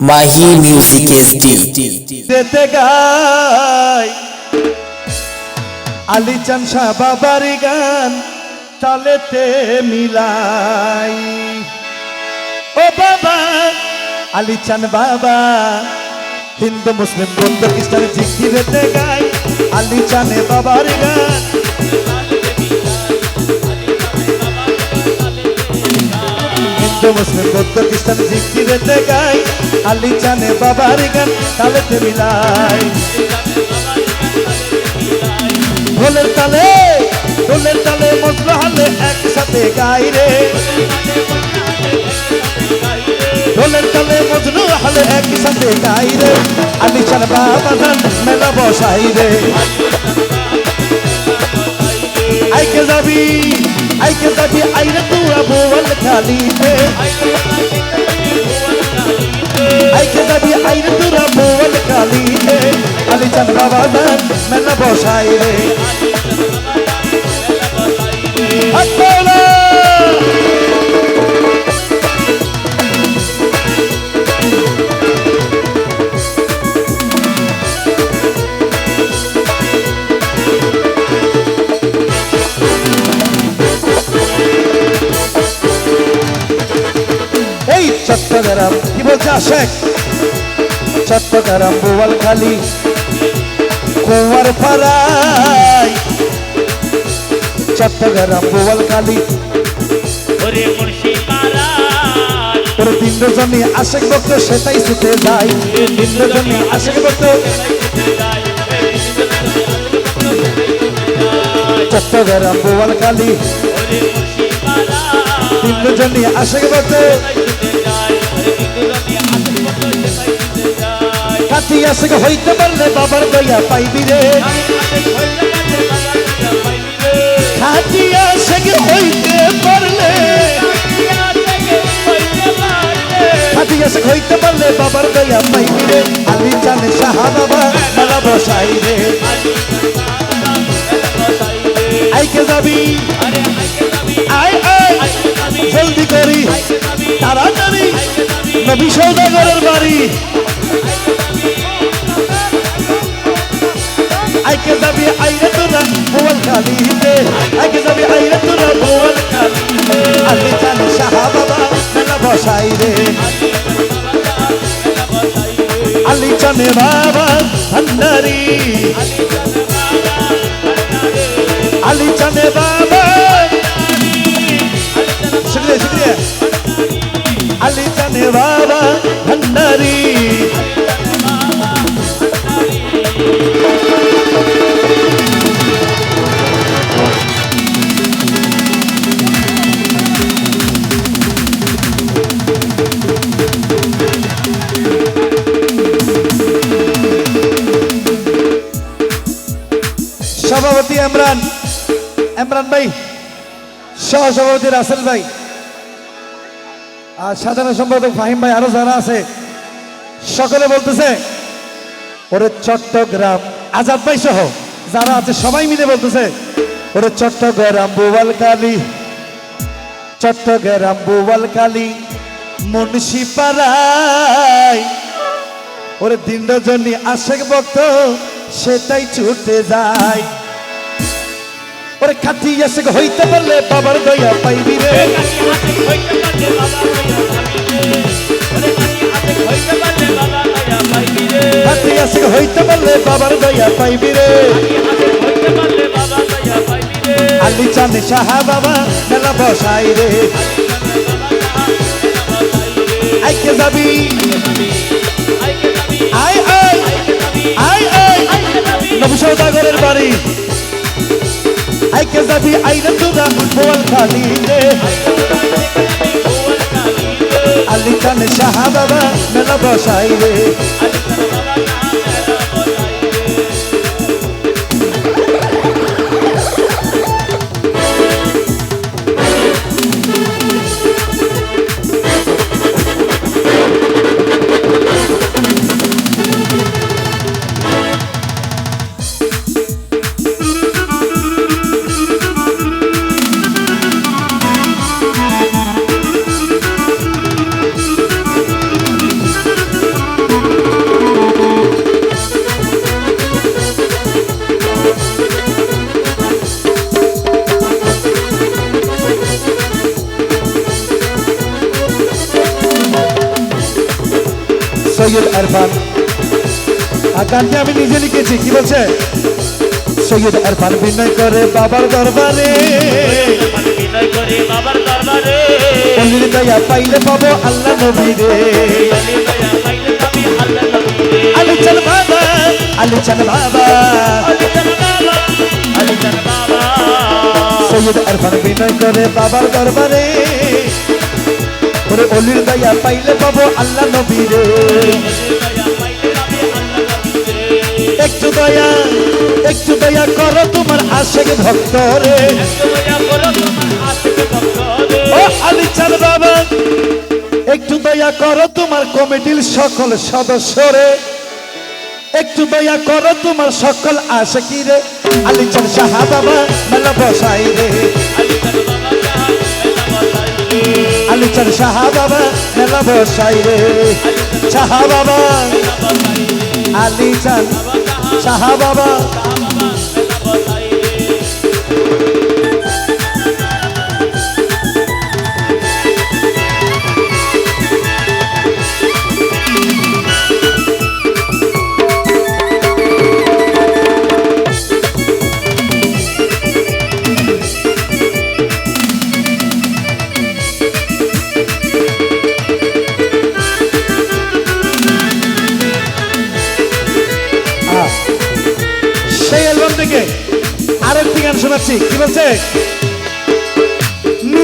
Mahi music SD যেতে গাই আলী চান শাহ বাবার গান চালেতে মিলাই। ও বাবা আলী চান বাবা হিন্দু মুসলিম বৌদ্ধ খ্রিস্টান জিকিরেতে গাই আলী চানে বাবার গান। হিন্দু মুসলিম বৌদ্ধ খ্রিস্টান জিকিরেতে গাই আলী চানে বাবার গান তালেতে মিলাই। ঢোলের তালে মজলো হালে একসাথে গাই রে। ঢোলের তালে মজনু হালে একসাথে গাই রে আলী চান বাবা গান মেলা বসাই রে। আইকে যাবি আইরে তুরা বোয়াল খালিতে। আইকে যাবি আইরে তুরা বোয়াল খালিতে আলী চান বাবা গান মেলা বসাই রে। আত্মলা চট্টগ্রাম কি বলছে আশেক চট্টগ্রাম বোয়ালখালী কুয়ার পাড়ায়। চট্টগ্রাম বোয়ালখালী ওরে তিনজনই আশেক ভক্ত সেটাই ছুটে যায়। তিনজনই আশেক ভক্ত চট্টগ্রাম বোয়ালখালী তিনজনই আশেক ভক্ত কাটি আশেক হইতে পারলে বাবার দয়া পাইবি রে। কাটি আশেক হইতে পারলে কাটি আশেক হইতে পারলে বাবার দয়া পাইবি রে। আলী চান শাহ বাবা মেলা বসাই রে। আইকে যাবি আয় আয় জলদি করি তাড়াতাড়ি নবী সৌদাগরের বাড়ি। আইকে যাবি আইরে তোরা বোয়ালখালীতে। আইকে যাবি আইরে তোরা বোয়ালখালীতে আলী চান শাহ বাবা মেলা বসাই রে। আলী চানে বাবা ভান্ডারি আলী চানে বাবা শুক্রিয়া আলী চানে বাবা ভান্ডারি। সভাপতি ইমরান ভাই, সহসভাপতি রাসেল ভাই, আর সাধারণ সম্পাদক ফাহিম ভাই, আরো যারা আছে সকলে বলতেছে ওরে চট্টগ্রাম আজাদ ভাই সহ যারা আছে সবাই মিলে বলতেছে ওরে চট্টগ্রাম বোয়ালখালী চট্টগ্রাম বোয়ালখালী মুন্সিপাড়ায় ওরে তিনজনই আশেক ভক্ত সেটাই ছুটে যায়। ওরে খাটি আশেক হইতে পারলে বাবার দয়া পাইবি রে। খাটি আশেক হইতে পারলে বাবার দয়া পাইবি রে। আলী চান শাহ বাবা মেলা বসাই রে। আইকে যাবি আয় আয় আয় আয় নবী সৌদাগরের বাড়ি। আইকে যাবি আইরে তোরা বোয়ালখালীতে আলী চান শাহ বাবা মেলা বসাই রে। সৈয়দ আরফান গানটি আমি নিজে লিখেছি কি বলছে সৈয়দ আরফান বিনয় করে বাবার দরবারে বিনয় করে বাবার দরবারে অলির দয়া পাইলে পাবো আল্লাহ নবীরে অলির দয়া পাইলে পাবি আল্লাহ নবীরে আলী চান বাবা আলী চান বাবা আলী জান বাবা আলী জান বাবা সৈয়দ আরফান বিনয় করে বাবার দরবারে ওরে অলির দয়া পাইলে পাবো আল্লাহ নবীরে অলির দয়া পাইলে পাবি আল্লাহ নবীরে একটু দয়া করো তোমার আশেক ভক্ত রে একটু দয়া করো তোমার আশিক ভক্ত রে ও আলী চান বাবা একটু দয়া করো তোমার কমিটির সকল সদস্য রে একটু দয়া করো তোমার সকল আশেকি রে আলী চান সাহা বাবা মেলা বসাই রে আলী জান বাবা মেলা বসাই রে আলী চান সাহা বাবা মেলা বসাই রে সাহা বাবা আলী চান সাহা বাবা মেলা বসাই রে সেই অ্যালবাম থেকে আরেকটি গান শোনাচ্ছি কি বলছে